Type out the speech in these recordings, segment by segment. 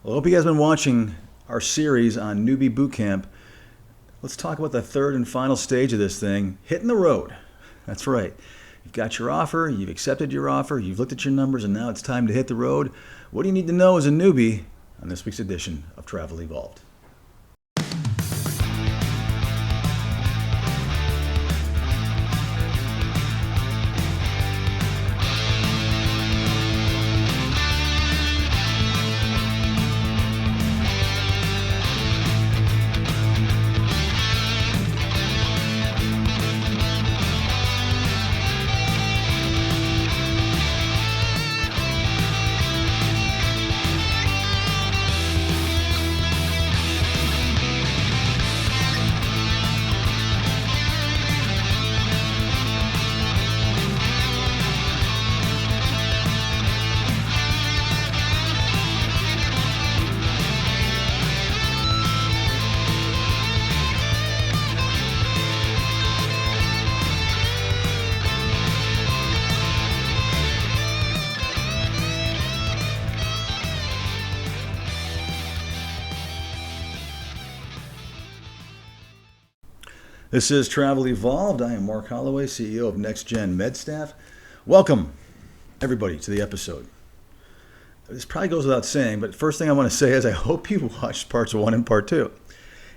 Well, I hope you guys have been watching our series on Newbie Boot Camp. Let's talk about the third and final stage of this thing, hitting the road. That's right. You've got your offer, you've accepted your offer, you've looked at your numbers, and now it's time to hit the road. What do you need to know as a newbie on this week's edition of Travel Evolved? This is Travel Evolved. I am Mark Holloway, CEO of Next Gen MedStaff. Welcome, everybody, to the episode. This probably goes without saying, but first thing I want to say is I hope you watched parts 1 and part 2. And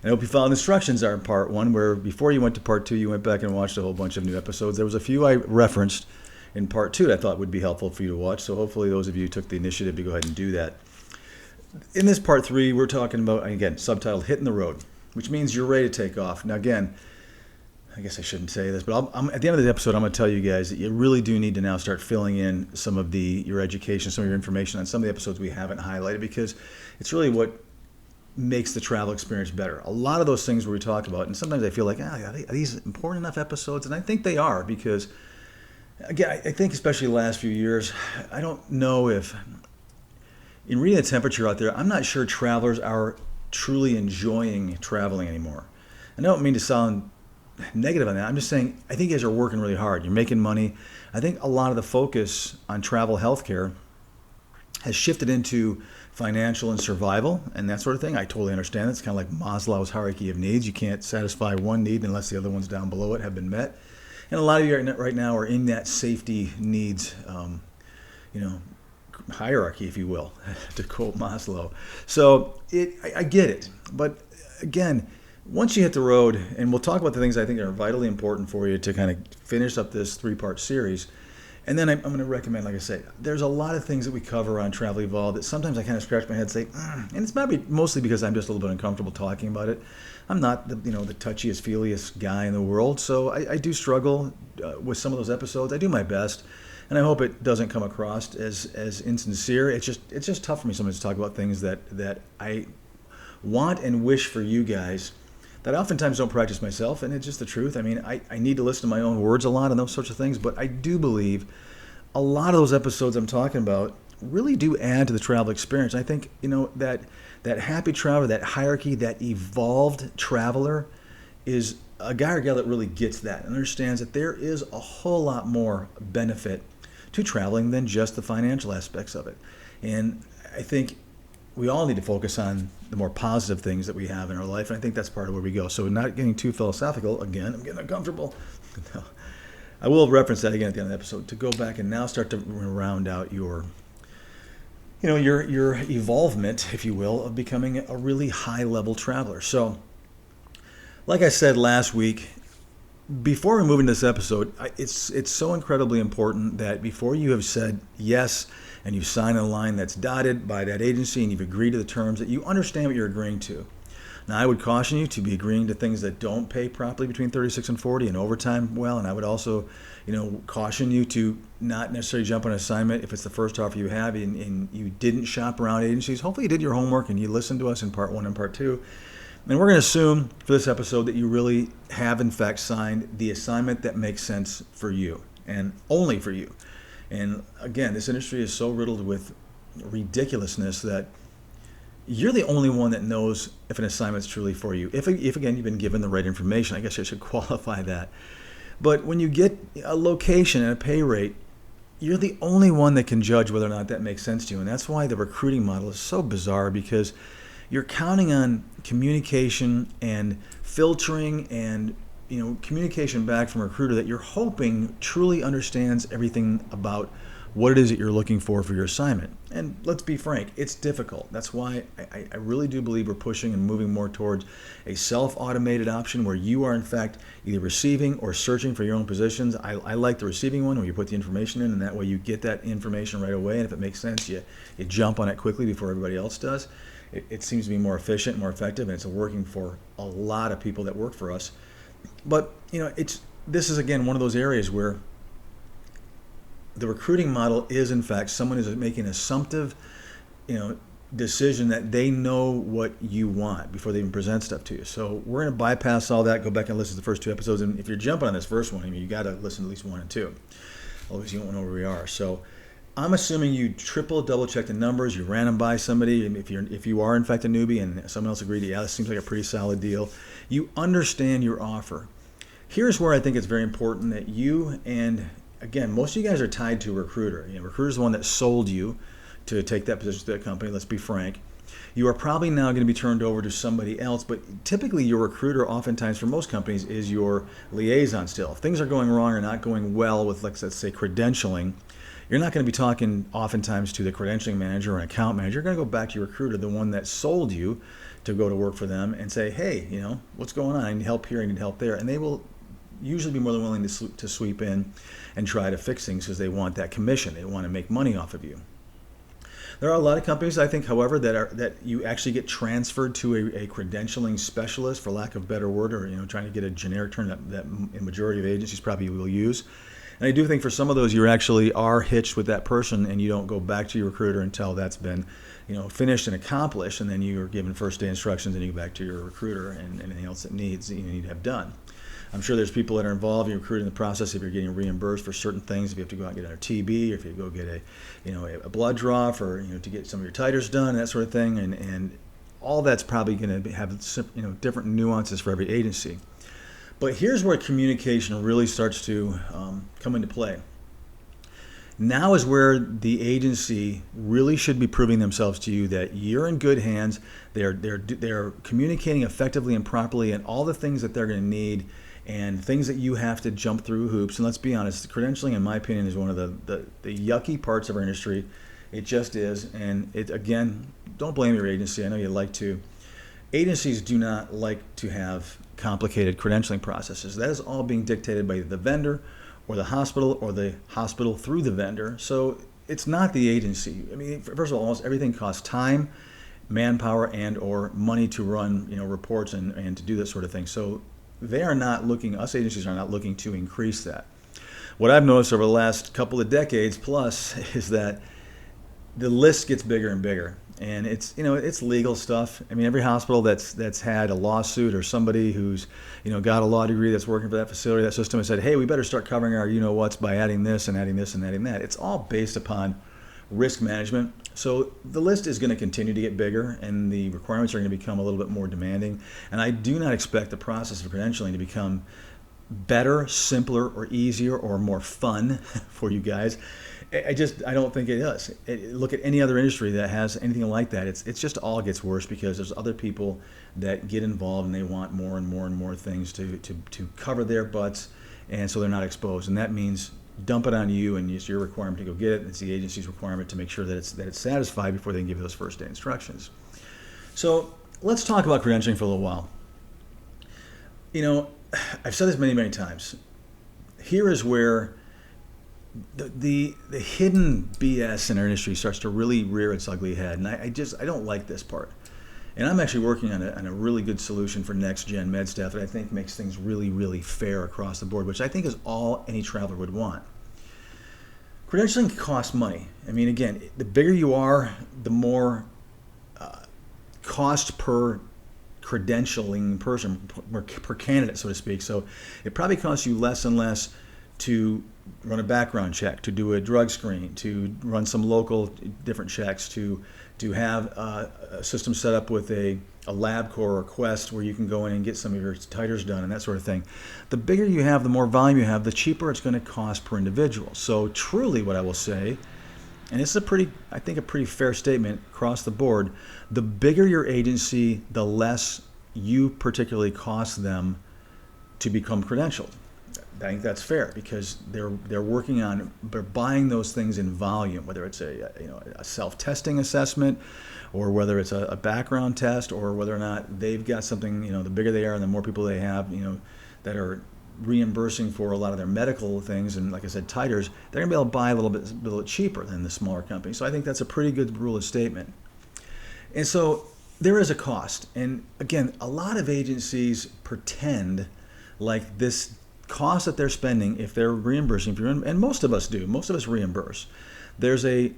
I hope you followed instructions in part 1, where before you went to part 2, you went back and watched a whole bunch of new episodes. There was a few I referenced in part 2 that I thought would be helpful for you to watch, so hopefully those of you who took the initiative to go ahead and do that. In this part 3, we're talking about, again, subtitled Hitting the Road, which means you're ready to take off. Now, again, I guess I shouldn't say this, but at the end of the episode, I'm going to tell you guys that you really do need to now start filling in some of your education, some of your information on some of the episodes we haven't highlighted, because it's really what makes the travel experience better. A lot of those things where we talk about, and sometimes I feel like, are these important enough episodes? And I think they are, because, again, I think especially the last few years, I don't know if, in reading the temperature out there, I'm not sure travelers are truly enjoying traveling anymore. And I don't mean to sound negative on that. I'm just saying, I think you guys are working really hard. You're making money. I think a lot of the focus on travel healthcare has shifted into financial and survival and that sort of thing. I totally understand. It's kind of like Maslow's hierarchy of needs. You can't satisfy one need unless the other ones down below it have been met. And a lot of you right now are in that safety needs, hierarchy, if you will, to quote Maslow. So I get it. But again, once you hit the road, and we'll talk about the things I think are vitally important for you to kind of finish up this 3-part series, and then I'm going to recommend, like I say, there's a lot of things that we cover on Travel Evolved that sometimes I kind of scratch my head and say, and it's mostly because I'm just a little bit uncomfortable talking about it. I'm not the touchiest, feeliest guy in the world, so I do struggle with some of those episodes. I do my best, and I hope it doesn't come across as insincere. It's just tough for me sometimes to talk about things that I want and wish for you guys that I oftentimes don't practice myself, and it's just the truth. I mean, I need to listen to my own words a lot and those sorts of things, but I do believe a lot of those episodes I'm talking about really do add to the travel experience. I think, that happy traveler, that hierarchy, that evolved traveler is a guy or gal that really gets that and understands that there is a whole lot more benefit to traveling than just the financial aspects of it. And I think we all need to focus on the more positive things that we have in our life, and I think that's part of where we go. So not getting too philosophical, again, I'm getting uncomfortable. No. I will reference that again at the end of the episode to go back and now start to round out your evolvement, if you will, of becoming a really high-level traveler. So, like I said last week, before we move into this episode, it's so incredibly important that before you have said yes and you sign a line that's dotted by that agency and you've agreed to the terms, that you understand what you're agreeing to. Now, I would caution you to be agreeing to things that don't pay properly between 36 and 40 and overtime well, and I would also caution you to not necessarily jump on an assignment if it's the first offer you have and you didn't shop around agencies. Hopefully you did your homework and you listened to us in part 1 and part 2. And we're going to assume for this episode that you really have, in fact, signed the assignment that makes sense for you and only for you. And again, this industry is so riddled with ridiculousness that you're the only one that knows if an assignment's truly for you. If again, you've been given the right information. I guess I should qualify that. But when you get a location and a pay rate you're the only one that can judge whether or not that makes sense to you. And that's why the recruiting model is so bizarre, because you're counting on communication and filtering and communication back from a recruiter that you're hoping truly understands everything about what it is that you're looking for your assignment. And let's be frank, it's difficult. That's why I really do believe we're pushing and moving more towards a self-automated option where you are in fact either receiving or searching for your own positions. I like the receiving one where you put the information in, and that way you get that information right away, and if it makes sense, you jump on it quickly before everybody else does. It seems to be more efficient, more effective, and it's working for a lot of people that work for us. But this is again one of those areas where the recruiting model is in fact someone is making an assumptive, decision that they know what you want before they even present stuff to you. So we're going to bypass all that. Go back and listen to the first 2 episodes, and if you're jumping on this first one, you got to listen to at least 1 and 2. Otherwise, you won't know where we are. So I'm assuming you double check the numbers. You ran them by somebody. And if you are in fact a newbie and someone else agreed, yeah, this seems like a pretty solid deal. You understand your offer. Here's where I think it's very important that you, and again, most of you guys are tied to a recruiter. Recruiter's the one that sold you to take that position to that company. Let's be frank. You are probably now going to be turned over to somebody else, but typically your recruiter, oftentimes for most companies, is your liaison still. If things are going wrong or not going well with, let's say, credentialing, you're not going to be talking oftentimes to the credentialing manager or an account manager. You're going to go back to your recruiter, the one that sold you to go to work for them, and say, hey, what's going on? I need help here, I need help there. And they will usually be more than willing to sweep in and try to fix things because they want that commission. They want to make money off of you. There are a lot of companies, I think, however, that you actually get transferred to a credentialing specialist, for lack of a better word, or trying to get a generic term that a majority of agencies probably will use. And I do think for some of those, you actually are hitched with that person, and you don't go back to your recruiter until that's been finished and accomplished, and then you are given first day instructions, and you go back to your recruiter and anything else that you need to have done. I'm sure there's people that are involved in recruiting the process. If you're getting reimbursed for certain things, if you have to go out and get a TB, or if you go get a blood draw for to get some of your titers done, that sort of thing, and all that's probably going to have different nuances for every agency. But here's where communication really starts to come into play. Now is where the agency really should be proving themselves to you that you're in good hands. They're communicating effectively and properly, and all the things that they're going to need, and things that you have to jump through hoops. And let's be honest, credentialing, in my opinion, is one of the yucky parts of our industry. It just is. And it, again, don't blame your agency. I know you like to. Agencies do not like to have complicated credentialing processes. That is all being dictated by the vendor or the hospital through the vendor. So it's not the agency. I mean, first of all, almost everything costs time, manpower, and or money to run reports and to do that sort of thing. So us agencies are not looking to increase that. What I've noticed over the last couple of decades plus is that the list gets bigger and bigger, and it's legal stuff. I mean, every hospital that's had a lawsuit, or somebody who's got a law degree that's working for that facility, that system, and said, hey, we better start covering our whats by adding this and adding this and adding that. It's all based upon risk management. So the list is going to continue to get bigger, and the requirements are going to become a little bit more demanding. And I do not expect the process of credentialing to become better, simpler, or easier, or more fun for you guys. I don't think it is. Look at any other industry that has anything like that. It's just all gets worse because there's other people that get involved, and they want more and more and more things to cover their butts, and so they're not exposed. And that means dump it on you, and it's your requirement to go get it. It's the agency's requirement to make sure that it's satisfied before they can give you those first day instructions. So let's talk about credentialing for a little while. I've said this many, many times. Here is where the hidden BS in our industry starts to really rear its ugly head, and I don't like this part. And I'm actually working on a really good solution for Next Gen Med Staff that I think makes things really, really fair across the board, which I think is all any traveler would want. Credentialing costs money. I mean, again, the bigger you are, the more cost per credentialing person, per candidate, so to speak. So it probably costs you less and less to run a background check, to do a drug screen, to run some local different checks, to have a system set up with a LabCorp or Quest where you can go in and get some of your titers done and that sort of thing. The bigger you have, the more volume you have, the cheaper it's going to cost per individual. So truly what I will say, and it's a pretty fair statement across the board, the bigger your agency, the less you particularly cost them to become credentialed. I think that's fair because they're buying those things in volume, whether it's a self-testing assessment or whether it's a background test or whether or not they've got something, the bigger they are and the more people they have, that are reimbursing for a lot of their medical things and, like I said, titers, they're going to be able to buy a little bit cheaper than the smaller companies. So I think that's a pretty good rule of statement. And so there is a cost. And again, a lot of agencies pretend like this cost that they're spending, if they're reimbursing, and most of us do, most of us reimburse, there's a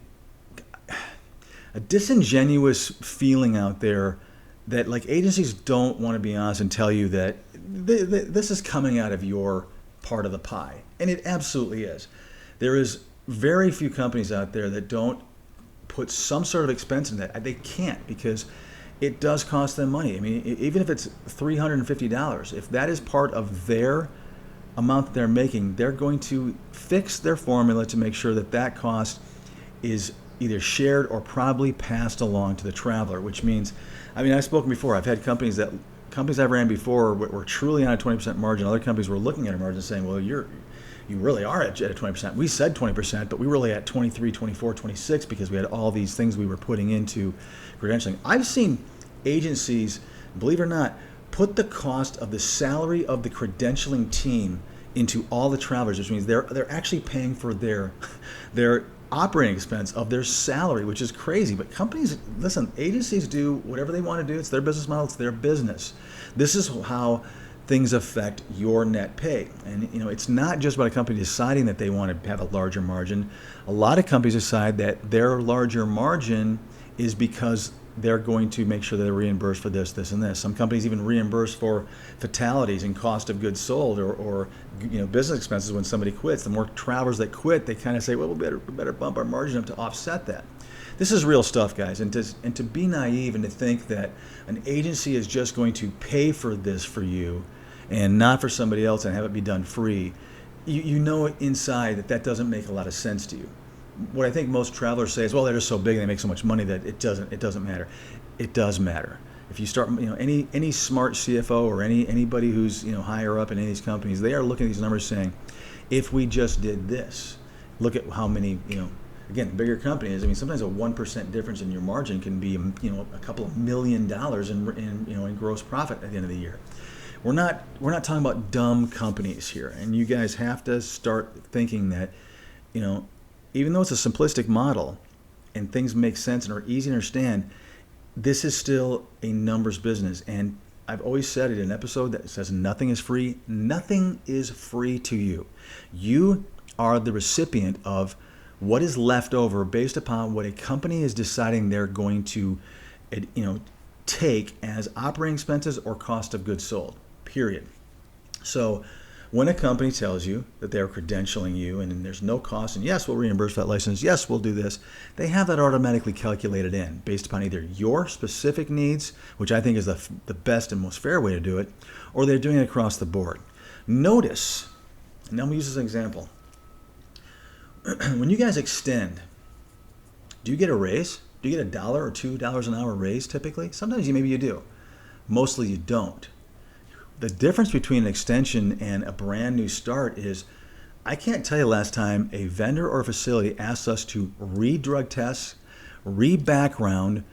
disingenuous feeling out there that like agencies don't want to be honest and tell you that this is coming out of your part of the pie. And it absolutely is. There is very few companies out there that don't put some sort of expense in that. They can't because it does cost them money. I mean, even if it's $350, if that is part of their amount that they're making, they're going to fix their formula to make sure that that cost is either shared or probably passed along to the traveler, which means, I've spoken before, I've had companies I've ran before were truly on a 20% margin. Other companies were looking at a margin saying, well, you really are at a 20%. We said 20%, but we were really at 23, 24, 26 because we had all these things we were putting into credentialing. I've seen agencies, believe it or not, put the cost of the salary of the credentialing team into all the travelers, which means they're actually paying for their operating expense of their salary, which is crazy. But companies, listen, agencies do whatever they want to do. It's their business model. It's their business. This is how things affect your net pay. And it's not just about a company deciding that they want to have a larger margin. A lot of companies decide that their larger margin is because they're going to make sure that they're reimbursed for this, this, and this. Some companies even reimburse for fatalities and cost of goods sold or business expenses when somebody quits. The more travelers that quit, they kind of say, well, we better bump our margin up to offset that. This is real stuff, guys. And to be naive and to think that an agency is just going to pay for this for you and not for somebody else and have it be done free, you know inside that doesn't make a lot of sense to you. What I think most travelers say is, well, they're just so big and they make so much money that it doesn't matter. It does matter. If you start, any smart CFO or anybody who's higher up in any of these companies, they are looking at these numbers saying, if we just did this, look at how many, again, bigger companies. Sometimes a 1% difference in your margin can be a couple of $1 million in gross profit at the end of the year. We're not talking about dumb companies here, and you guys have to start thinking that even though it's a simplistic model and things make sense and are easy to understand, this is still a numbers business. And I've always said it in an episode that says nothing is free. Nothing is free to you. You are the recipient of what is left over based upon what a company is deciding they're going to take as operating expenses or cost of goods sold, period. So when a company tells you that they're credentialing you and there's no cost, and yes, we'll reimburse that license, yes, we'll do this, they have that automatically calculated in based upon either your specific needs, which I think is the best and most fair way to do it, or they're doing it across the board. Notice, and I'm going to use this as an example. When you guys extend, do you get a raise? Do you get $1 or $2 an hour raise typically? Sometimes maybe you do. Mostly you don't. The difference between an extension and a brand new start is, I can't tell you last time a vendor or a facility asked us to re-drug tests, re-background,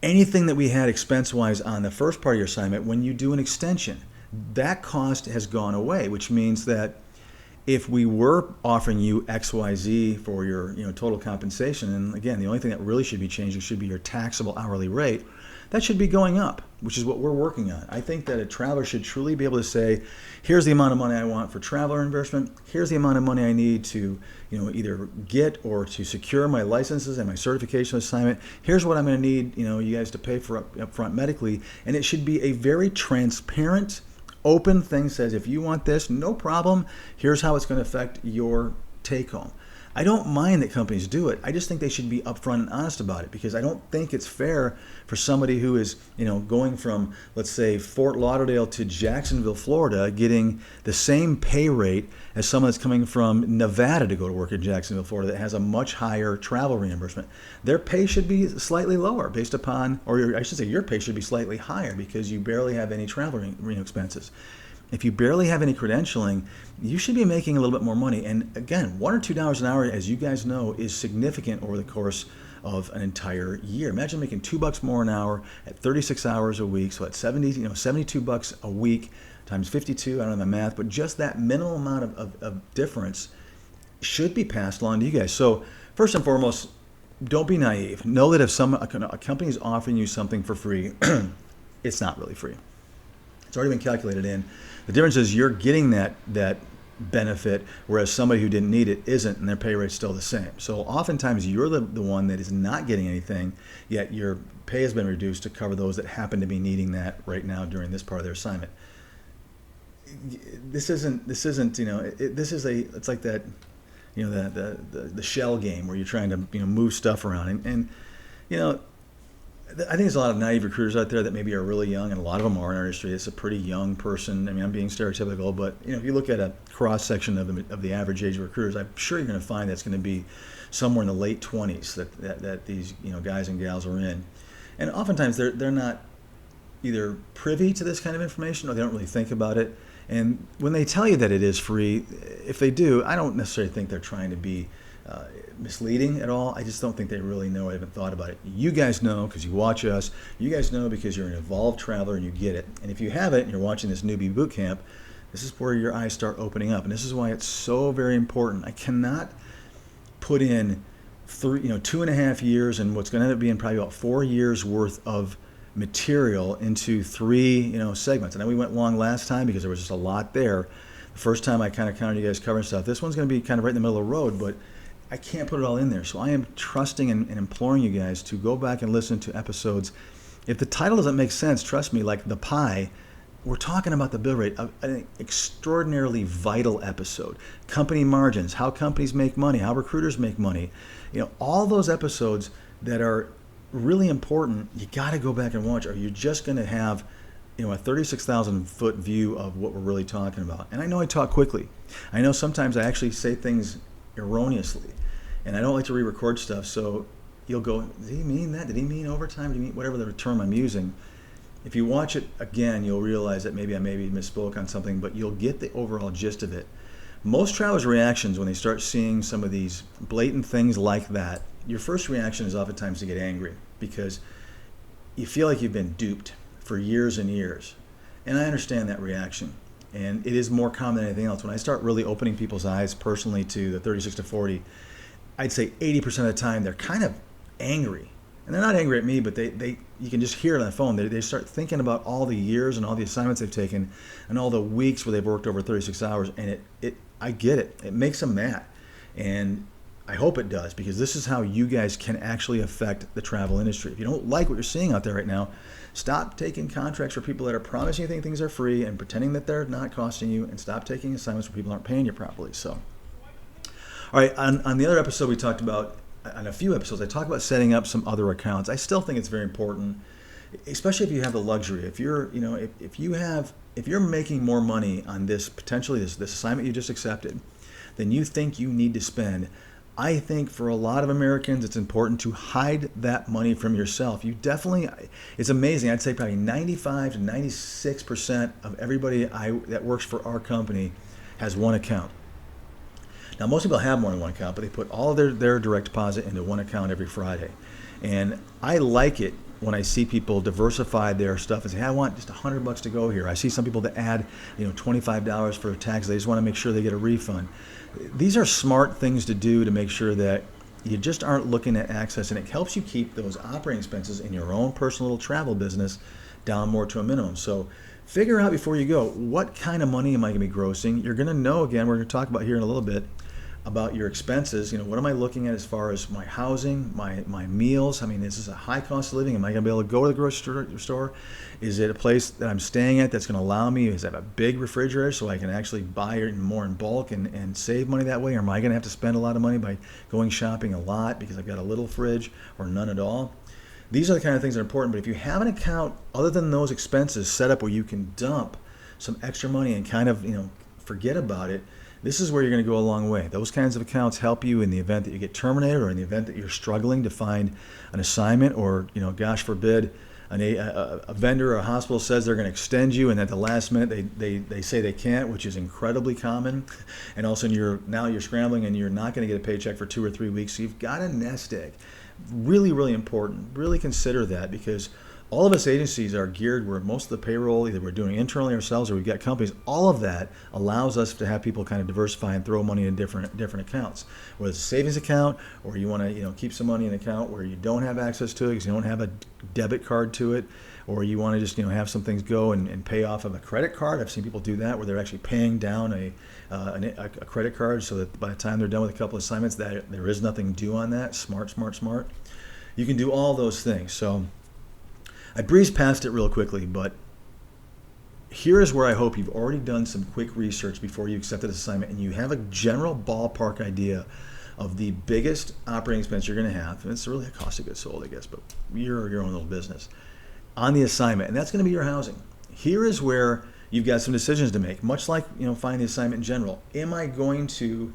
anything that we had expense-wise on the first part of your assignment. When you do an extension, that cost has gone away, which means that if we were offering you XYZ for your total compensation, and again, the only thing that really should be changing should be your taxable hourly rate, that should be going up, which is what we're working on. I think that a traveler should truly be able to say, here's the amount of money I want for traveler reimbursement, here's the amount of money I need to either get or to secure my licenses and my certification assignment, here's what I'm going to need you guys to pay for up front medically, and it should be a very transparent, open thing, says if you want this, no problem. Here's how it's going to affect your take home. I don't mind that companies do it. I just think they should be upfront and honest about it, because I don't think it's fair for somebody who is, going from, let's say, Fort Lauderdale to Jacksonville, Florida, getting the same pay rate as someone that's coming from Nevada to go to work in Jacksonville, Florida, that has a much higher travel reimbursement. Their pay should be slightly lower based upon, or I should say your pay should be slightly higher because you barely have any travel expenses. If you barely have any credentialing, you should be making a little bit more money. And again, $1 or $2 an hour, as you guys know, is significant over the course of an entire year. Imagine making $2 more an hour at 36 hours a week. So at 72 bucks a week times 52. I don't know the math, but just that minimal amount of difference should be passed along to you guys. So first and foremost, don't be naive. Know that if a company is offering you something for free, it's not really free. It's already been calculated in. The difference is you're getting that benefit, whereas somebody who didn't need it isn't, and their pay rate's still the same. So oftentimes you're the one that is not getting anything, yet your pay has been reduced to cover those that happen to be needing that right now during this part of their assignment. This isn't. It's like that, the shell game where you're trying to move stuff around, and I think there's a lot of naive recruiters out there that maybe are really young, and a lot of them are in our industry. It's a pretty young person. I mean, I'm being stereotypical, but if you look at a cross section of the average age of recruiters, I'm sure you're going to find that's going to be somewhere in the late 20s that these guys and gals are in, and oftentimes they're not either privy to this kind of information or they don't really think about it. And when they tell you that it is free, if they do, I don't necessarily think they're trying to be misleading at all. I just don't think they really know. I haven't thought about it. You guys know because you watch us. You guys know because you're an evolved traveler and you get it. And if you haven't and you're watching this Newbie Boot Camp, this is where your eyes start opening up. And this is why it's so very important. I cannot put in 2.5 years and what's going to end up being probably about 4 years worth of material into 3 segments. And then we went long last time because there was just a lot there. The first time I kind of counted you guys covering stuff. This one's going to be kind of right in the middle of the road, but I can't put it all in there. So I am trusting and imploring you guys to go back and listen to episodes. If the title doesn't make sense, trust me, like the pie, we're talking about the bill rate, an extraordinarily vital episode. Company margins, how companies make money, how recruiters make money. All those episodes that are really important, you got to go back and watch, or you're just going to have a 36,000 foot view of what we're really talking about. And I know I talk quickly. I know sometimes I actually say things erroneously, and I don't like to re-record stuff, so you'll go, did he mean that? Did he mean overtime? Did he mean whatever the term I'm using? If you watch it again, you'll realize that maybe I misspoke on something, but you'll get the overall gist of it. Most travelers' reactions when they start seeing some of these blatant things like that, your first reaction is oftentimes to get angry because you feel like you've been duped for years and years. And I understand that reaction. And it is more common than anything else. When I start really opening people's eyes personally to the 36 to 40, I'd say 80% of the time they're kind of angry. And they're not angry at me, but they you can just hear it on the phone. They start thinking about all the years and all the assignments they've taken and all the weeks where they've worked over 36 hours. And I get it. It makes them mad. And I hope it does, because this is how you guys can actually affect the travel industry. If you don't like what you're seeing out there right now, stop taking contracts for people that are promising you things are free and pretending that they're not costing you, and stop taking assignments where people aren't paying you properly. So, all right, on the other episode we talked about, on a few episodes, I talked about setting up some other accounts. I still think it's very important, especially if you have the luxury. If you're, if you're making more money on this this assignment you just accepted than you think you need to spend, I think for a lot of Americans, it's important to hide that money from yourself. It's amazing. I'd say probably 95 to 96% of everybody that works for our company has one account. Now, most people have more than one account, but they put all of their direct deposit into one account every Friday. And I like it when I see people diversify their stuff and say, hey, I want just $100 to go here. I see some people that add, $25 for a tax. They just want to make sure they get a refund. These are smart things to do to make sure that you just aren't looking at access, and it helps you keep those operating expenses in your own personal little travel business down more to a minimum. So figure out before you go, what kind of money am I going to be grossing? You're going to know, again, we're going to talk about here in a little bit, about your expenses. What am I looking at as far as my housing, my meals? I mean, this is a high cost of living. Am I going to be able to go to the grocery store? Is it a place that I'm staying at that's going to allow me? Is that a big refrigerator so I can actually buy it more in bulk and save money that way? Or am I going to have to spend a lot of money by going shopping a lot because I've got a little fridge or none at all? These are the kind of things that are important. But if you have an account other than those expenses set up where you can dump some extra money and kind of, forget about it, this is where you're going to go a long way. Those kinds of accounts help you in the event that you get terminated or in the event that you're struggling to find an assignment or, gosh forbid, a vendor or a hospital says they're going to extend you and at the last minute they say they can't, which is incredibly common. And all of a sudden you're scrambling and you're not going to get a paycheck for 2 or 3 weeks. So you've got a nest egg. Really, really important. Really consider that because all of us agencies are geared where most of the payroll, either we're doing internally ourselves or we've got companies, all of that allows us to have people kind of diversify and throw money in different accounts. Whether it's a savings account or you want to keep some money in an account where you don't have access to it because you don't have a debit card to it, or you want to just have some things go and pay off of a credit card. I've seen people do that where they're actually paying down a credit card so that by the time they're done with a couple of assignments that there is nothing due on that. Smart. You can do all those things. So I breezed past it real quickly, but here is where I hope you've already done some quick research before you accept this assignment and you have a general ballpark idea of the biggest operating expense you're going to have. And it's really a cost of goods sold, I guess, but you're your own little business on the assignment, and that's going to be your housing. Here is where you've got some decisions to make, much like finding the assignment in general. Am I going to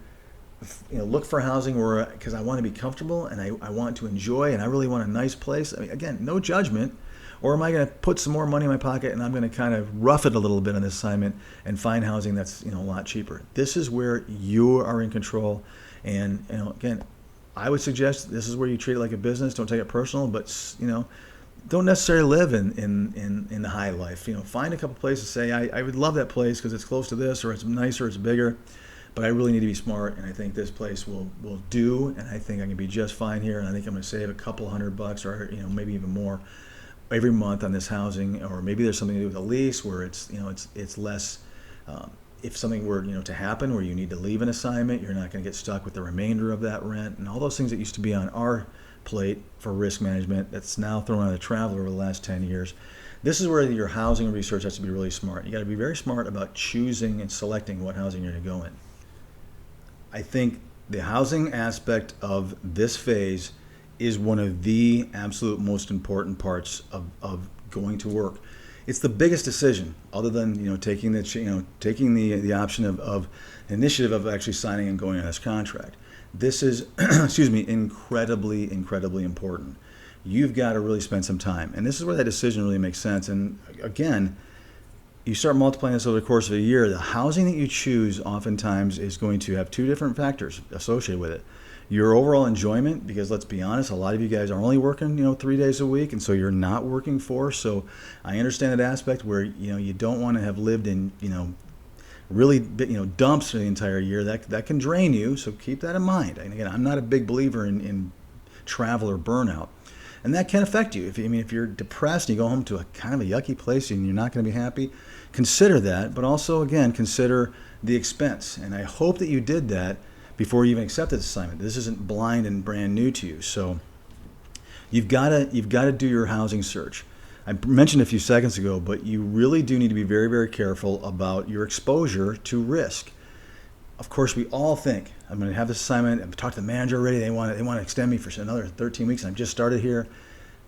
look for housing where because I want to be comfortable and I want to enjoy and I really want a nice place? I mean, again, no judgment. Or am I going to put some more money in my pocket and I'm going to kind of rough it a little bit on this assignment and find housing that's a lot cheaper? This is where you are in control. And again, I would suggest this is where you treat it like a business. Don't take it personal, but don't necessarily live in the high life. Find a couple places. Say I would love that place because it's close to this, or it's nicer, it's bigger. But I really need to be smart, and I think this place will do, and I think I can be just fine here, and I think I'm going to save a couple $100 or maybe even more every month on this housing. Or maybe there's something to do with a lease where it's less. If something were to happen where you need to leave an assignment, you're not going to get stuck with the remainder of that rent and all those things that used to be on our plate for risk management that's now thrown on the traveler over the last 10 years. This is where your housing research has to be really smart. You got to be very smart about choosing and selecting what housing you're going to go in. I think the housing aspect of this phase is one of the absolute most important parts of going to work. It's the biggest decision, other than taking the option of initiative of actually signing and going on this contract. This is incredibly important. You've got to really spend some time, and this is where that decision really makes sense. And again, you start multiplying this over the course of a year. The housing that you choose oftentimes is going to have two different factors associated with it. Your overall enjoyment, because let's be honest, a lot of you guys are only working 3 days a week, and so you're not working 4. So I understand that aspect where you don't want to have lived in really dumps for the entire year. That can drain you. So keep that in mind. And again, I'm not a big believer in travel or burnout, and that can affect you. If you're depressed and you go home to a kind of a yucky place and you're not going to be happy, consider that. But also again, consider the expense. And I hope that you did that before you even accept this assignment. This isn't blind and brand new to you. So you've got to do your housing search. I mentioned a few seconds ago, but you really do need to be very, very careful about your exposure to risk. Of course, we all think, I'm going to have this assignment. I've talked to the manager already. They want to extend me for another 13 weeks, and I've just started here.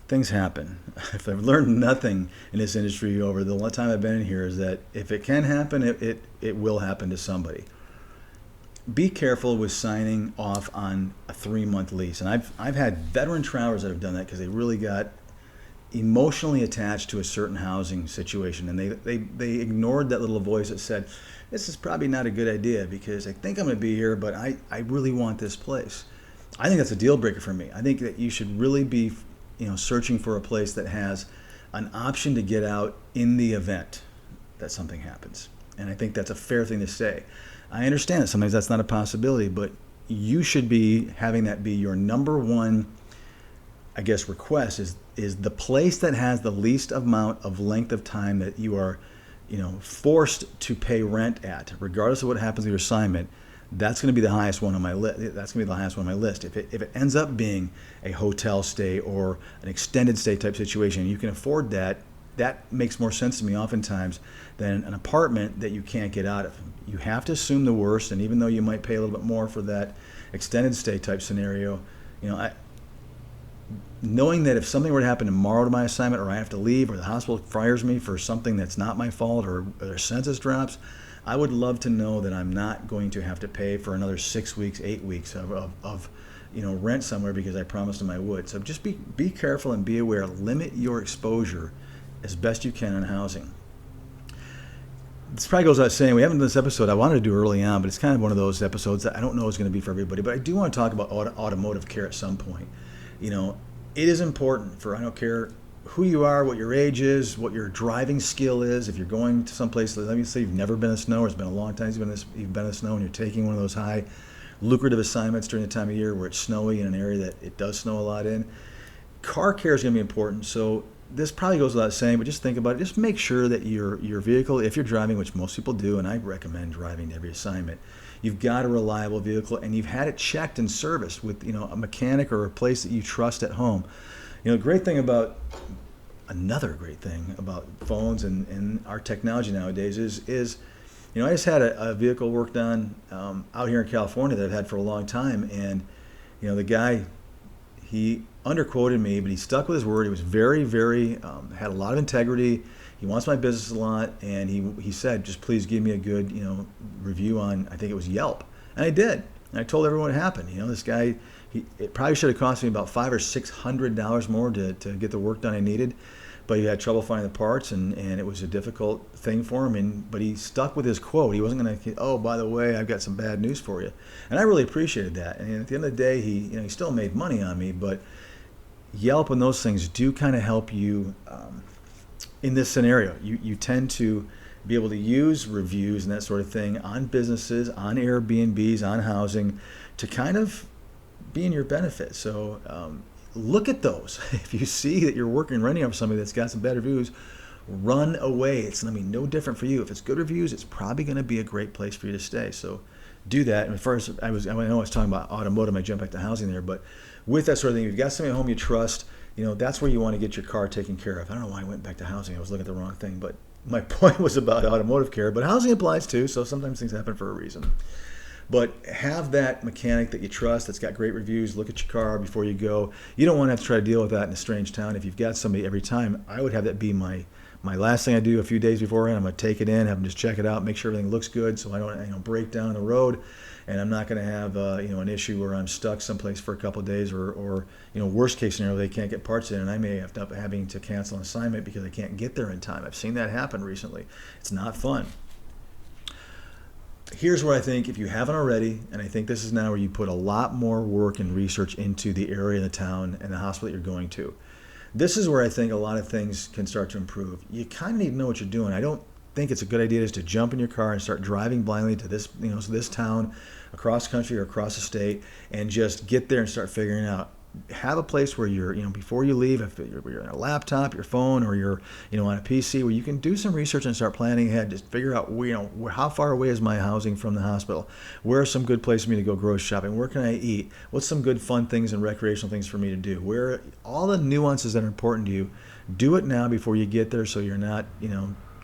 Things happen. If I've learned nothing in this industry over the time I've been in here, is that if it can happen, it will happen to somebody. Be careful with signing off on a 3-month lease. And I've had veteran travelers that have done that because they really got emotionally attached to a certain housing situation, and they ignored that little voice that said, this is probably not a good idea because I think I'm going to be here, but I really want this place. I think that's a deal breaker for me. I think that you should really be searching for a place that has an option to get out in the event that something happens. And I think that's a fair thing to say. I understand that sometimes that's not a possibility, but you should be having that be your number one, I guess, request is the place that has the least amount of length of time that you are, forced to pay rent at, regardless of what happens with your assignment. that's going to be the highest one on my list. That's going to be the highest one on my list. If it ends up being a hotel stay or an extended stay type situation, you can afford that. That makes more sense to me oftentimes than an apartment that you can't get out of. You have to assume the worst, and even though you might pay a little bit more for that extended stay type scenario, knowing that if something were to happen tomorrow to my assignment, or I have to leave, or the hospital fires me for something that's not my fault, or their census drops, I would love to know that I'm not going to have to pay for another 6 weeks, 8 weeks of rent somewhere because I promised them I would. So just be careful and be aware. Limit your exposure as best you can on housing. This probably goes without saying, we haven't done this episode. I wanted to do early on, but it's kind of one of those episodes that I don't know is going to be for everybody. But I do want to talk about automotive care at some point. It is important for, I don't care who you are, what your age is, what your driving skill is. If you're going to someplace, let me say you've never been in the snow, or it's been a long time since you've been in the snow, and you're taking one of those high lucrative assignments during the time of year where it's snowy in an area that it does snow a lot in, car care is going to be important. So this probably goes without saying, but just think about it. Just make sure that your vehicle, if you're driving, which most people do, and I recommend driving to every assignment, you've got a reliable vehicle and you've had it checked and serviced with a mechanic or a place that you trust at home. Another great thing about phones and our technology nowadays is I just had a vehicle worked on out here in California that I've had for a long time, and the guy, he underquoted me, but he stuck with his word. He was very, very had a lot of integrity. He wants my business a lot, and he said, just please give me a good review on, I think it was Yelp, and I did. And I told everyone what happened. This guy, it probably should have cost me about $500 or $600 more to get the work done I needed, but he had trouble finding the parts, and it was a difficult thing for him. But he stuck with his quote. He wasn't going to, oh, by the way, I've got some bad news for you. And I really appreciated that. And at the end of the day, he still made money on me, but Yelp and those things do kind of help you in this scenario. You tend to be able to use reviews and that sort of thing on businesses, on Airbnbs, on housing, to kind of be in your benefit. So look at those. If you see that you're renting up somebody that's got some bad reviews, run away. It's no different for you. If it's good reviews, it's probably going to be a great place for you to stay. So do that. And first, I know I was talking about automotive. I jumped back to housing there, but with that sort of thing, if you've got somebody at home you trust, that's where you want to get your car taken care of. I don't know why I went back to housing. I was looking at the wrong thing, but my point was about automotive care, but housing applies too, so sometimes things happen for a reason. But have that mechanic that you trust that's got great reviews. Look at your car before you go. You don't want to have to try to deal with that in a strange town. If you've got somebody every time, I would have that be my last thing I do a few days beforehand. I'm going to take it in, have them just check it out, make sure everything looks good, so I don't break down the road, and I'm not going to have an issue where I'm stuck someplace for a couple of days, or worst case scenario, they can't get parts in, and I may end up having to cancel an assignment because I can't get there in time. I've seen that happen recently. It's not fun. Here's where I think, if you haven't already, and I think this is now where you put a lot more work and research into the area, the town, and the hospital that you're going to. This is where I think a lot of things can start to improve. You kind of need to know what you're doing. I don't think it's a good idea just to jump in your car and start driving blindly to this town, across country or across the state, and just get there and start figuring out. Have a place where you're, before you leave, if you're on a laptop, your phone, or you're, on a PC, where you can do some research and start planning ahead. Just figure out, how far away is my housing from the hospital? Where are some good places for me to go grocery shopping? Where can I eat? What's some good fun things and recreational things for me to do? Where all the nuances that are important to you, do it now before you get there, so you're not,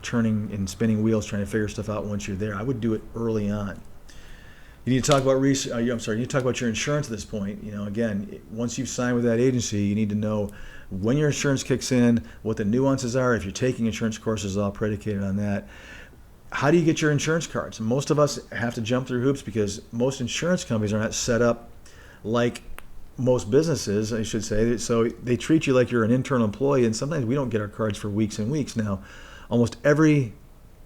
turning and spinning wheels trying to figure stuff out once you're there. I would do it early on. You need to talk about you need to talk about your insurance at this point. Again, once you've signed with that agency, you need to know when your insurance kicks in, what the nuances are. If you're taking insurance courses, all predicated on that. How do you get your insurance cards? Most of us have to jump through hoops because most insurance companies are not set up like most businesses, I should say. So they treat you like you're an internal employee, and sometimes we don't get our cards for weeks and weeks. Now, almost every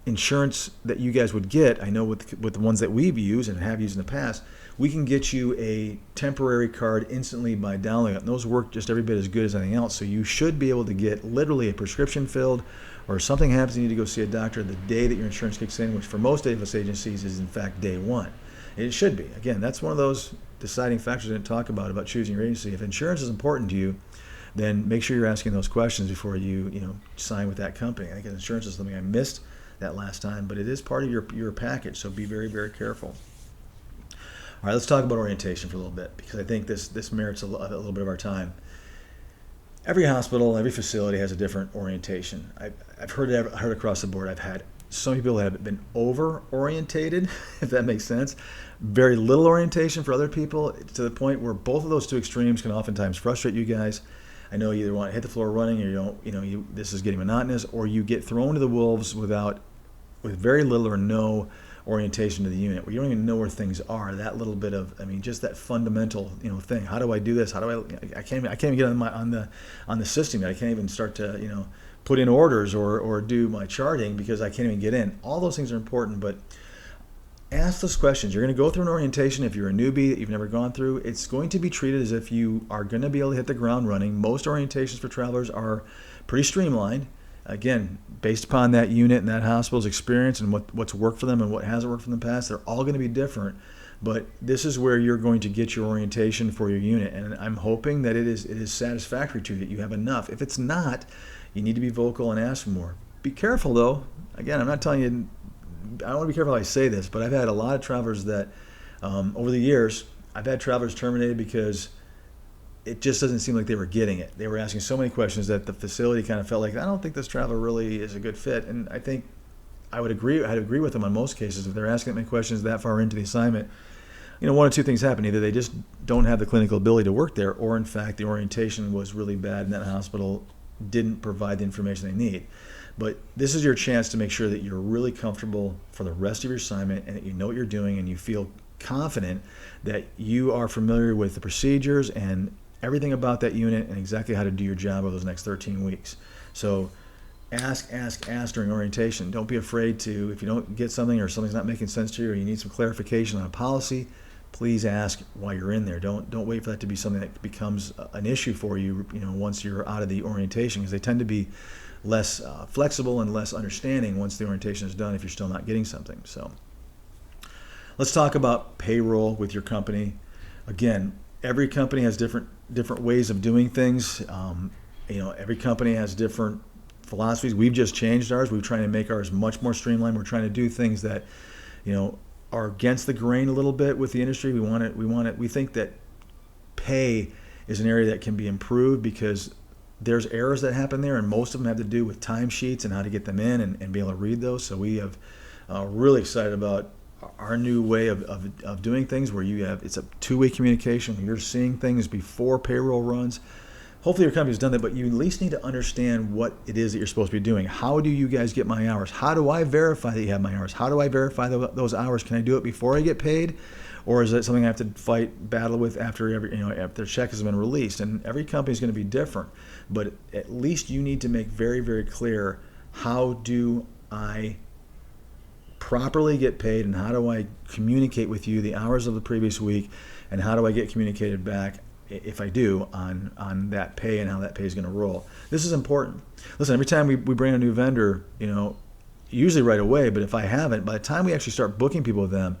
insurance that you guys would get, I know with the ones that we've used and have used in the past, we can get you a temporary card instantly by downloading it. And those work just every bit as good as anything else. So you should be able to get literally a prescription filled, or something happens, you need to go see a doctor the day that your insurance kicks in, which for most of us agencies is in fact day one. It should be. Again, that's one of those deciding factors I didn't talk about choosing your agency. If insurance is important to you, then make sure you're asking those questions before you sign with that company. I think insurance is something I missed that last time, but it is part of your package, so be very, very careful. All right, let's talk about orientation for a little bit, because I think this merits a little bit of our time. Every hospital, every facility has a different orientation. I've heard across the board. I've had so many people that have been over-orientated, if that makes sense. Very little orientation for other people, to the point where both of those two extremes can oftentimes frustrate you guys. I know you either want to hit the floor running, or this is getting monotonous, or you get thrown to the wolves with very little or no orientation to the unit, where you don't even know where things are. That little bit of, just that fundamental, thing. How do I do this? How do I can't even get on the system yet. I can't even start to, put in orders or do my charting, because I can't even get in. All those things are important, but ask those questions. You're going to go through an orientation. If you're a newbie that you've never gone through, it's going to be treated as if you are going to be able to hit the ground running. Most orientations for travelers are pretty streamlined. Again, based upon that unit and that hospital's experience and what's worked for them and what hasn't worked for them in the past, they're all going to be different. But this is where you're going to get your orientation for your unit, and I'm hoping that it is satisfactory to you, that you have enough. If it's not, you need to be vocal and ask for more. Be careful, though. Again, I'm not telling you, I want to be careful how I say this, but I've had a lot of travelers that, over the years, I've had travelers terminated because it just doesn't seem like they were getting it. They were asking so many questions that the facility kind of felt like, I don't think this traveler really is a good fit. And I think I'd agree with them on most cases. If they're asking that many questions that far into the assignment, one of two things happen. Either they just don't have the clinical ability to work there, or in fact the orientation was really bad and that hospital didn't provide the information they need. But this is your chance to make sure that you're really comfortable for the rest of your assignment, and that you know what you're doing, and you feel confident that you are familiar with the procedures and everything about that unit and exactly how to do your job over those next 13 weeks. So ask during orientation. Don't be afraid to, if you don't get something or something's not making sense to you, or you need some clarification on a policy, please ask while you're in there. Don't wait for that to be something that becomes an issue for you, once you're out of the orientation, because they tend to be less flexible and less understanding once the orientation is done if you're still not getting something. So let's talk about payroll with your company. Again, every company has different ways of doing things. Every company has different philosophies. We've just changed ours. We're trying to make ours much more streamlined. We're trying to do things that, are against the grain a little bit with the industry. We think that pay is an area that can be improved, because there's errors that happen there, and most of them have to do with timesheets and how to get them in and be able to read those. So we have really excited about our new way of doing things, where it's a two-way communication. You're seeing things before payroll runs. Hopefully your company's done that, but you at least need to understand what it is that you're supposed to be doing. How do you guys get my hours? How do I verify that you have my hours? How do I verify those hours? Can I do it before I get paid? Or is that something I have to battle with after after the check has been released? And every company is going to be different, but at least you need to make very, very clear, how do I properly get paid, and how do I communicate with you the hours of the previous week, and how do I get communicated back, if I do, on that pay and how that pay is going to roll. This is important. Listen, every time we bring a new vendor, usually right away, but if I haven't, by the time we actually start booking people with them,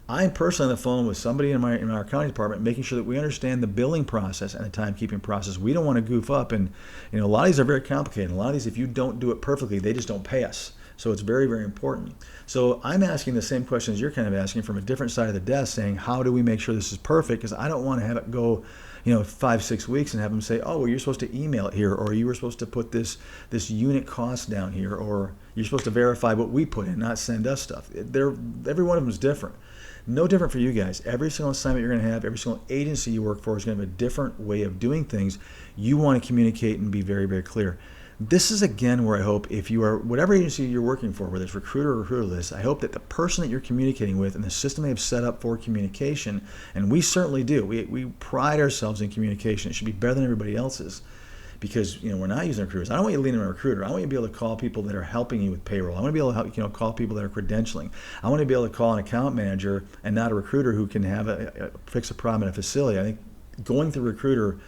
I'm personally on the phone with somebody in our accounting department, making sure that we understand the billing process and the timekeeping process. We don't want to goof up, and a lot of these are very complicated. A lot of these, if you don't do it perfectly, they just don't pay us. So it's very, very important. So I'm asking the same questions you're kind of asking from a different side of the desk, saying, how do we make sure this is perfect? Because I don't want to have it go 5-6 weeks and have them say, oh, well, you're supposed to email it here, or you were supposed to put this unit cost down here, or you're supposed to verify what we put in, not send us stuff. Every one of them is different. No different for you guys. Every single assignment you're going to have, every single agency you work for is going to have a different way of doing things. You want to communicate and be very, very clear. This is, again, where I hope, if you are, whatever agency you're working for, whether it's recruiter or recruiterless, I hope that the person that you're communicating with and the system they have set up for communication, and we certainly do, we pride ourselves in communication. It should be better than everybody else's, because we're not using recruiters. I don't want you to lean on a recruiter. I want you to be able to call people that are helping you with payroll. I want to be able to help, call people that are credentialing. I want to be able to call an account manager and not a recruiter who can fix a problem in a facility. I think going through a recruiter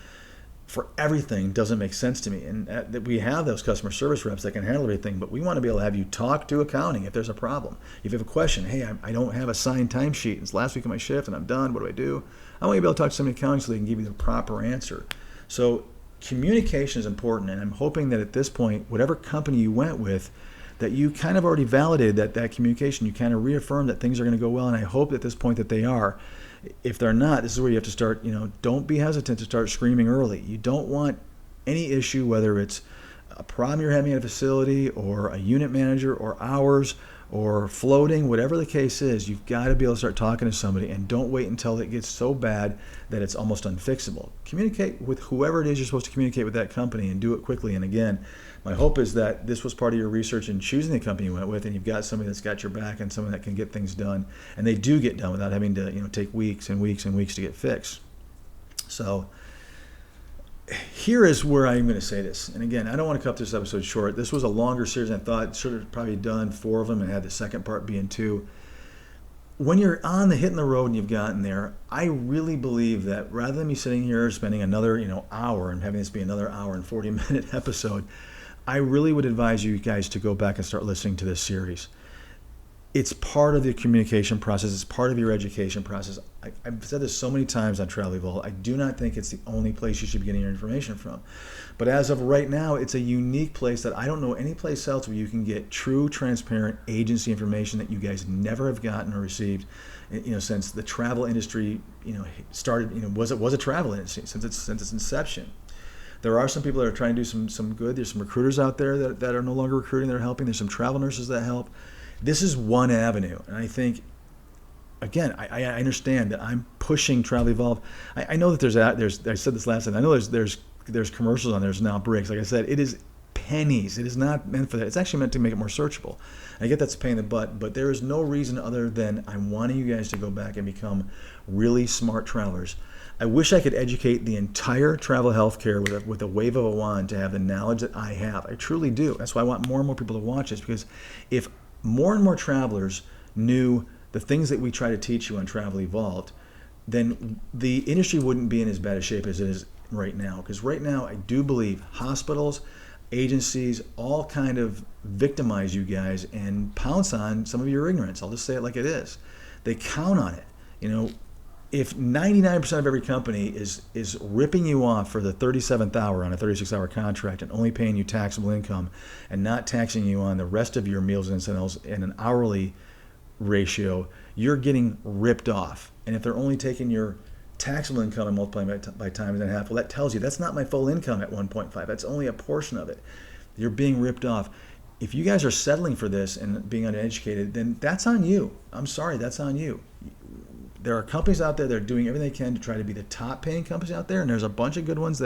for everything doesn't make sense to me. And that we have those customer service reps that can handle everything, but we want to be able to have you talk to accounting if there's a problem. If you have a question, hey, I don't have a signed timesheet. It's last week of my shift and I'm done. What do I do? I want you to be able to talk to somebody in accounting so they can give you the proper answer. So communication is important, and I'm hoping that at this point, whatever company you went with, that you kind of already validated that communication. You kind of reaffirmed that things are going to go well, and I hope at this point that they are. If they're not, this is where you have to start, don't be hesitant to start screaming early. You don't want any issue, whether it's a problem you're having at a facility or a unit manager or hours or floating, whatever the case is, you've got to be able to start talking to somebody, and don't wait until it gets so bad that it's almost unfixable. Communicate with whoever it is you're supposed to communicate with that company, and do it quickly. And again, my hope is that this was part of your research in choosing the company you went with, and you've got somebody that's got your back and someone that can get things done, and they do get done without having to take weeks and weeks and weeks to get fixed. So here is where I'm going to say this. And again, I don't want to cut this episode short. This was a longer series than I thought. Should have probably done 4 of them and had the second part being 2. When you're on the hitting the road and you've gotten there, I really believe that rather than me sitting here spending another hour and having this be another hour and 40-minute episode, I really would advise you guys to go back and start listening to this series. It's part of the communication process. It's part of your education process. I've said this so many times on Travel Evolve. I do not think it's the only place you should be getting your information from. But as of right now, it's a unique place that I don't know any place else where you can get true, transparent agency information that you guys never have gotten or received, since the travel industry, started, was a travel industry since its inception. There are some people that are trying to do some good. There's some recruiters out there that are no longer recruiting, that are helping. There's some travel nurses that help. This is one avenue, and I think, again, I understand that I'm pushing Travel Evolve. I know that there's I said this last time. I know there's commercials on there. There's now breaks. Like I said, it is pennies. It is not meant for that. It's actually meant to make it more searchable. I get that's a pain in the butt, but there is no reason other than I'm wanting you guys to go back and become really smart travelers. I wish I could educate the entire travel healthcare with a wave of a wand to have the knowledge that I have. I truly do. That's why I want more and more people to watch this, because if more and more travelers knew the things that we try to teach you on Travel Evolved, then the industry wouldn't be in as bad a shape as it is right now. Because right now, I do believe hospitals, agencies, all kind of victimize you guys and pounce on some of your ignorance. I'll just say it like it is. They count on it. If 99% of every company is ripping you off for the 37th hour on a 36-hour contract and only paying you taxable income and not taxing you on the rest of your meals and incidentals in an hourly ratio, you're getting ripped off. And if they're only taking your taxable income and multiplying by times and a half, well, that tells you that's not my full income at 1.5. That's only a portion of it. You're being ripped off. If you guys are settling for this and being uneducated, then that's on you. I'm sorry, that's on you. There are companies out there that are doing everything they can to try to be the top paying companies out there, and there's a bunch of good ones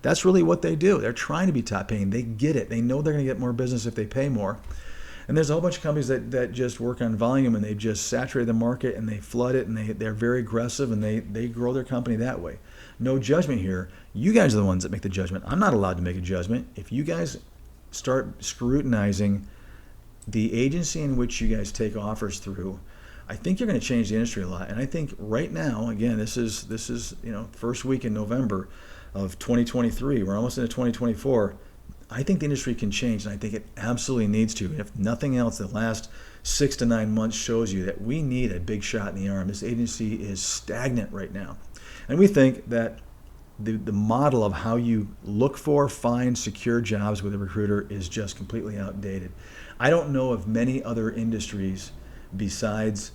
that's really what they do. They're trying to be top paying. They get it. They know they're going to get more business if they pay more. And there's a whole bunch of companies that just work on volume, and they just saturate the market and they flood it, and they're very aggressive, and they grow their company that way. No judgment here. You guys are the ones that make the judgment. I'm not allowed to make a judgment. If you guys start scrutinizing the agency in which you guys take offers through, I think you're going to change the industry a lot. And I think right now, again, this is first week in November of 2023. We're almost into 2024. I think the industry can change, and I think it absolutely needs to. And if nothing else, the last 6 to 9 months shows you that we need a big shot in the arm. This agency is stagnant right now. And we think that the model of how you look for, find, secure jobs with a recruiter is just completely outdated. I don't know of many other industries besides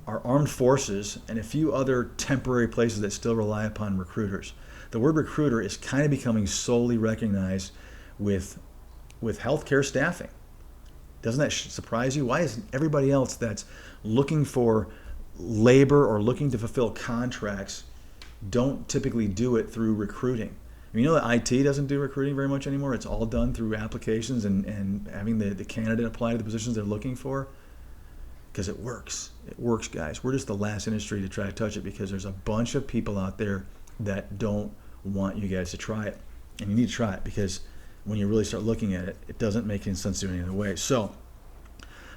our armed forces and a few other temporary places that still rely upon recruiters. The word recruiter is kind of becoming solely recognized with healthcare staffing. Doesn't that surprise you? Why isn't everybody else that's looking for labor or looking to fulfill contracts don't typically do it through recruiting? You know that IT doesn't do recruiting very much anymore. It's all done through applications and having the candidate apply to the positions they're looking for. Because it works. It works, guys. We're just the last industry to try to touch it because there's a bunch of people out there that don't want you guys to try it. And you need to try it because when you really start looking at it, it doesn't make any sense to any other way. So,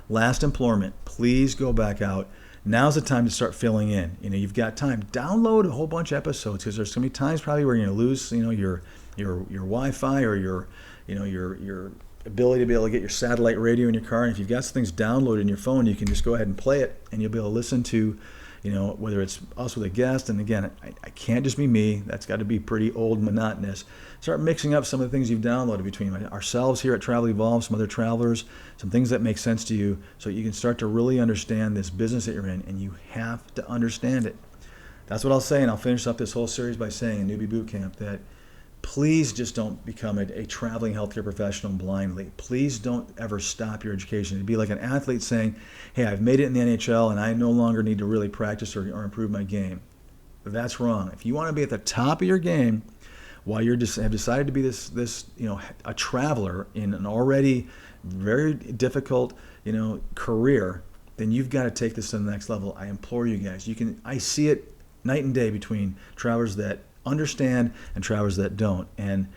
last employment, please go back out. Now's the time to start filling in. You've got time. Download a whole bunch of episodes because there's going to be times probably where you're going to lose, your Wi-Fi or your ability to be able to get your satellite radio in your car. And if you've got some things downloaded in your phone, you can just go ahead and play it, and you'll be able to listen to, whether it's us with a guest, and again, I can't just be me. That's got to be pretty old and monotonous. Start mixing up some of the things you've downloaded between ourselves here at Travel Evolve, some other travelers, some things that make sense to you, so you can start to really understand this business that you're in, and you have to understand it. That's what I'll say, and I'll finish up this whole series by saying in Newbie Boot Camp that please just don't become a traveling healthcare professional blindly. Please don't ever stop your education. It'd be like an athlete saying, hey, I've made it in the NHL and I no longer need to really practice or improve my game. That's wrong. If you want to be at the top of your game while have decided to be this a traveler in an already very difficult career, then you've got to take this to the next level. I implore you guys. I see it night and day between travelers that understand and travelers that don't. And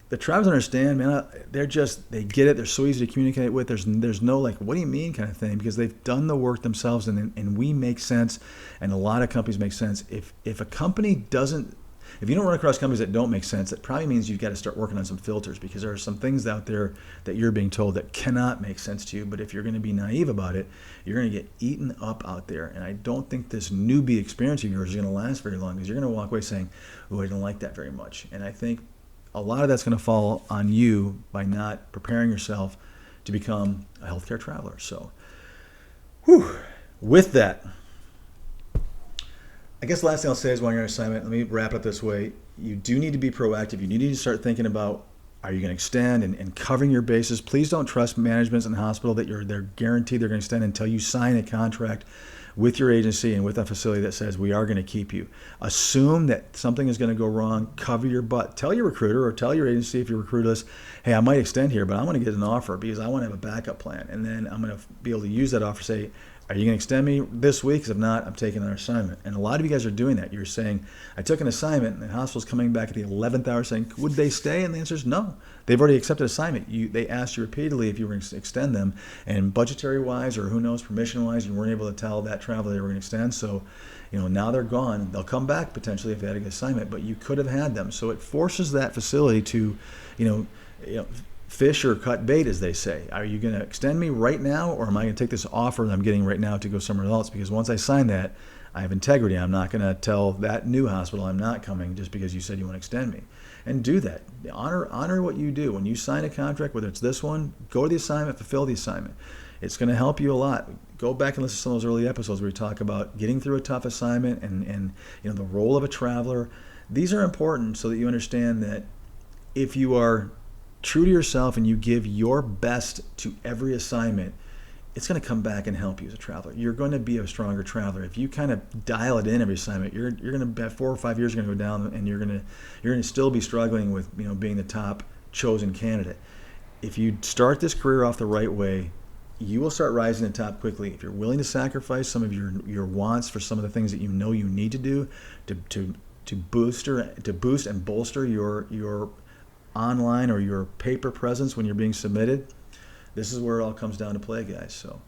the travelers understand, man, they get it. They're so easy to communicate with. There's no like, what do you mean kind of thing, because they've done the work themselves, and we make sense, and a lot of companies make sense. If a company doesn't, if you don't run across companies that don't make sense, that probably means you've got to start working on some filters, because there are some things out there that you're being told that cannot make sense to you. But if you're going to be naive about it, you're going to get eaten up out there. And I don't think this newbie experience of yours is going to last very long, because you're going to walk away saying, oh, I didn't like that very much. And I think a lot of that's going to fall on you by not preparing yourself to become a healthcare traveler. So, with that, I guess the last thing I'll say is, while you're on assignment, let me wrap it up this way. You do need to be proactive. You need to start thinking about, are you going to extend and covering your bases. Please don't trust managements in the hospital that they're guaranteed they're going to extend until you sign a contract with your agency and with a facility that says we are going to keep you. Assume that something is going to go wrong. Cover your butt. Tell your recruiter or tell your agency if you recruit us, hey, I might extend here, but I want to get an offer because I want to have a backup plan. And then I'm going to be able to use that offer to say, are you going to extend me this week? Because if not, I'm taking another assignment. And a lot of you guys are doing that. You're saying, I took an assignment, and the hospital's coming back at the 11th hour saying, would they stay? And the answer is no. They've already accepted assignment. They asked you repeatedly if you were going to extend them. And budgetary-wise, or who knows, permission-wise, you weren't able to tell that traveler they were going to extend. So, now they're gone. They'll come back potentially if they had a good assignment, but you could have had them. So it forces that facility to, fish or cut bait, as they say. Are you going to extend me right now, or am I going to take this offer that I'm getting right now to go somewhere else? Because once I sign that, I have integrity. I'm not going to tell that new hospital I'm not coming just because you said you want to extend me. And do that. Honor what you do. When you sign a contract, whether it's this one, go to the assignment, fulfill the assignment. It's going to help you a lot. Go back and listen to some of those early episodes where we talk about getting through a tough assignment and the role of a traveler. These are important so that you understand that if you are true to yourself and you give your best to every assignment, it's going to come back and help you as a traveler. You're going to be a stronger traveler. If you kind of dial it in every assignment, you're going to have 4 or 5 years going to go down, and you're going to still be struggling with being the top chosen candidate. If you start this career off the right way, you will start rising to the top quickly. If you're willing to sacrifice some of your wants for some of the things that you know you need to do to boost and bolster your online or your paper presence when you're being submitted, this is where it all comes down to play, guys. So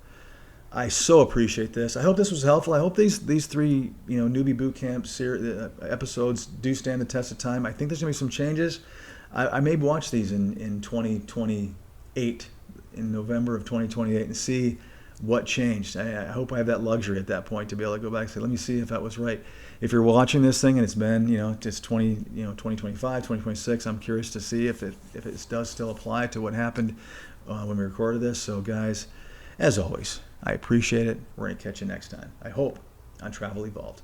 I so appreciate this. I hope this was helpful. I hope these 3 Newbie Boot Camp episodes do stand the test of time. I think there's going to be some changes. I may watch these in 2028, in November of 2028, and see what changed. I hope I have that luxury at that point to be able to go back and say, let me see if that was right. If you're watching this thing and it's been, just 2025, 2026, I'm curious to see if it does still apply to what happened when we recorded this. So guys, as always, I appreciate it. We're going to catch you next time, I hope, on Travel Evolved.